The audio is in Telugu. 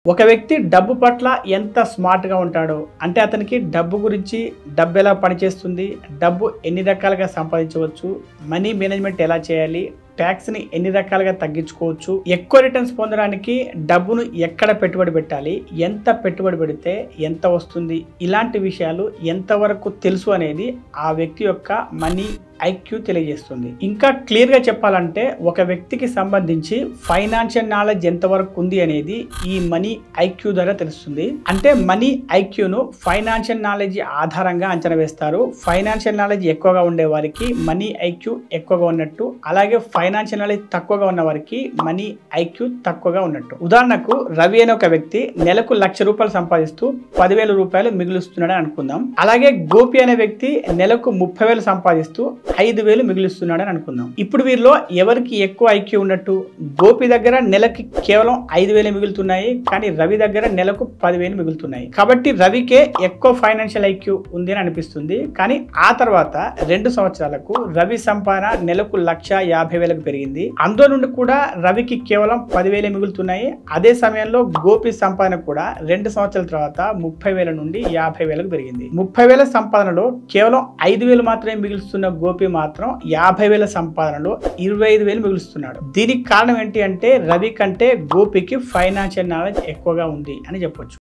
ఒక వ్యక్తి డబ్బు పట్ల ఎంత స్మార్ట్‌గా ఉంటాడో, అంటే అతనికి డబ్బు గురించి, డబ్బు ఎలా పనిచేస్తుంది, డబ్బు ఎన్ని రకాలుగా సంపాదించవచ్చు, మనీ మేనేజ్మెంట్ ఎలా చేయాలి, ట్యాక్స్‌ని ఎన్ని రకాలుగా తగ్గించుకోవచ్చు, ఎక్కువ రిటర్న్స్ పొందడానికి డబ్బును ఎక్కడ పెట్టుబడి పెట్టాలి, ఎంత పెట్టుబడి పెడితే ఎంత వస్తుంది, ఇలాంటి విషయాలు ఎంతవరకు తెలుసు అనేది ఆ వ్యక్తి యొక్క మనీ ఐక్యూ తెలియజేస్తుంది. ఇంకా క్లియర్‌గా చెప్పాలంటే ఒక వ్యక్తికి సంబంధించి ఫైనాన్షియల్ నాలెడ్జ్ ఎంతవరకు ఉంది అనేది ఈ మనీ ఐక్యూ ద్వారా తెలుస్తుంది. అంటే మనీ ఐక్యూను ఫైనాన్షియల్ నాలెడ్జ్ ఆధారంగా అంచనా వేస్తారు. ఫైనాన్షియల్ నాలెడ్జ్ ఎక్కువగా ఉండే వారికి మనీ ఐక్యూ ఎక్కువగా ఉన్నట్టు, అలాగే ఫైనాన్షియల్ నాలెడ్జ్ తక్కువగా ఉన్న వారికి మనీ ఐక్యూ తక్కువగా ఉన్నట్టు. ఉదాహరణకు రవి అనే ఒక వ్యక్తి నెలకు ₹1,00,000 సంపాదిస్తూ ₹10,000 మిగులుస్తున్నాడని అనుకుందాం. అలాగే గోపి అనే వ్యక్తి నెలకు 30,000 సంపాదిస్తూ 5,000 మిగులుస్తున్నాడని అనుకుందాం. ఇప్పుడు వీరిలో ఎవరికి ఎక్కువ ఐక్యూ ఉన్నట్టు? గోపి దగ్గర నెలకి కేవలం 5,000 మిగులుతున్నాయి, కానీ రవి దగ్గర నెలకు 10,000 మిగులుతున్నాయి. కాబట్టి రవికే ఎక్కువ ఫైనాన్షియల్ ఐక్యూ ఉంది అని అనిపిస్తుంది. కానీ ఆ తర్వాత 2 సంవత్సరాలకు రవి సంపాదన నెలకు 1,50,000 పెరిగింది. అందులో నుండి కూడా రవికి కేవలం 10,000 మిగులుతున్నాయి. అదే సమయంలో గోపి సంపాదన కూడా 2 సంవత్సరాల తర్వాత 30,000 నుండి 50,000 పెరిగింది. 30,000 సంపాదనలో కేవలం 5,000 మాత్రమే మిగులుస్తున్న గోపి మాత్రం 50,000 సంపాదనలో 25,000 మిగులుస్తున్నాడు. దీనికి కారణం ఏంటి అంటే రవి కంటే గోపికి ఫైనాన్షియల్ నాలెడ్జ్ ఎక్కువగా ఉంది అని చెప్పొచ్చు.